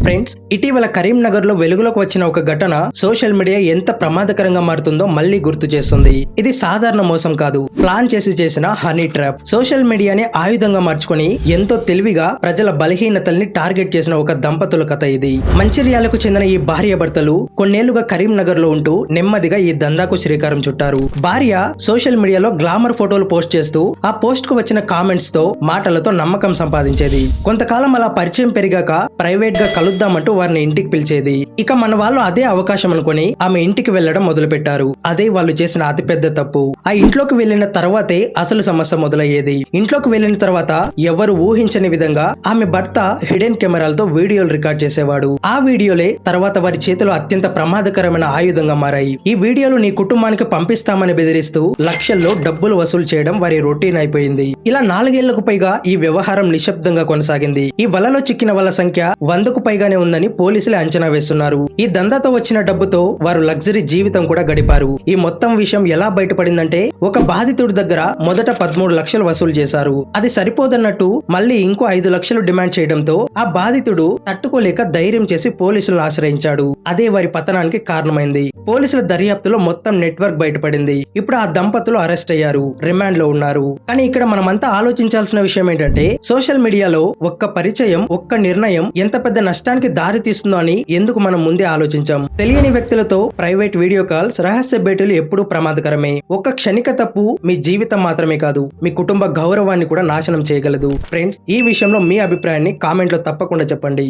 Friends, ఇటీవల కరీంనగర్ లో వెలుగులోకి వచ్చిన ఒక ఘటన సోషల్ మీడియా ఎంత ప్రమాదకరంగా మారుతుందో మళ్ళీ గుర్తు చేస్తుంది. ఇది సాధారణ మోసం కాదు, ప్లాన్ చేసిన హనీ ట్రాప్. సోషల్ మీడియాని ఆయుధంగా మార్చుకొని ఎంతో తెలివిగా ప్రజల బలహీనతల్ని టార్గెట్ చేసిన ఒక దంపతుల కథ ఇది. మంచిర్యాలకు చెందిన ఈ భార్యాభర్తలు కొన్నేళ్లుగా కరీంనగర్ లో ఉంటూ నెమ్మదిగా ఈ దందాకు శ్రీకారం చుట్టారు. భార్య సోషల్ మీడియాలో గ్లామర్ ఫోటోలు పోస్ట్ చేస్తూ ఆ పోస్ట్ కు వచ్చిన కామెంట్స్ తో మాటలతో నమ్మకం సంపాదించేది. కొంతకాలం అలా పరిచయం పెరిగాక ప్రైవేట్ గా కలుద్దామంటూ వారిని ఇంటికి పిలిచేది. ఇక మన వాళ్ళు అదే అవకాశం అనుకుని ఆమె ఇంటికి వెళ్లడం మొదలు పెట్టారు. అదే వాళ్ళు చేసిన అతిపెద్ద తప్పు. ఆ ఇంట్లోకి వెళ్లిన తర్వాతే అసలు సమస్య మొదలయ్యేది. ఇంట్లోకి వెళ్లిన తర్వాత ఎవరు ఊహించని విధంగా ఆమె భర్త హిడెన్ కెమెరాలతో వీడియోలు రికార్డ్ చేసేవాడు. ఆ వీడియోలే తర్వాత వారి చేతిలో అత్యంత ప్రమాదకరమైన ఆయుధంగా మారాయి. ఈ వీడియోలు నీ కుటుంబానికి పంపిస్తామని బెదిరిస్తూ లక్షల్లో డబ్బులు వసూలు చేయడం వారి రొటీన్ అయిపోయింది. ఇలా 4 ఏళ్లకు పైగా ఈ వ్యవహారం నిశ్శబ్దంగా కొనసాగింది. ఈ వలలో చిక్కిన వాళ్ళ సంఖ్య 100కు పైగానే ఉందని పోలీసులే అంచనా వేస్తున్నారు. ఈ దందాతో వచ్చిన డబ్బుతో వారు లగ్జరీ జీవితం కూడా గడిపారు. ఈ మొత్తం విషయం ఎలా బయటపడిందంటే, ఒక బాధితుడి దగ్గర మొదట 13 లక్షలు వసూలు చేశారు. అది సరిపోదన్నట్టు మళ్ళీ ఇంకో 5 లక్షలు డిమాండ్ చేయడంతో ఆ బాధితుడు తట్టుకోలేక ధైర్యం చేసి పోలీసులను ఆశ్రయించాడు. అదే వారి పతనానికి కారణమైంది. పోలీసుల దర్యాప్తులో మొత్తం నెట్వర్క్ బయటపడింది. ఇప్పుడు ఆ దంపతులు అరెస్ట్ అయ్యారు, రిమాండ్ లో ఉన్నారు. కానీ ఇక్కడ మనమంతా ఆలోచించాల్సిన విషయం ఏంటంటే, సోషల్ మీడియాలో ఒక్క పరిచయం, ఒక్క నిర్ణయం ఎంత పెద్ద నష్టానికి దారి తీస్తుందో అని ఎందుకు మనం ముందే ఆలోచించాం? తెలియని వ్యక్తులతో ప్రైవేట్ వీడియో కాల్స్, రహస్య భేటీలు ఎప్పుడూ ప్రమాదకరమే. ఒక్క క్షణిక తప్పు మీ జీవితం మాత్రమే కాదు, మీ కుటుంబ గౌరవాన్ని కూడా నాశనం చేయగలదు. ఫ్రెండ్స్, ఈ విషయంలో మీ అభిప్రాయాన్ని కామెంట్ లో తప్పకుండా చెప్పండి.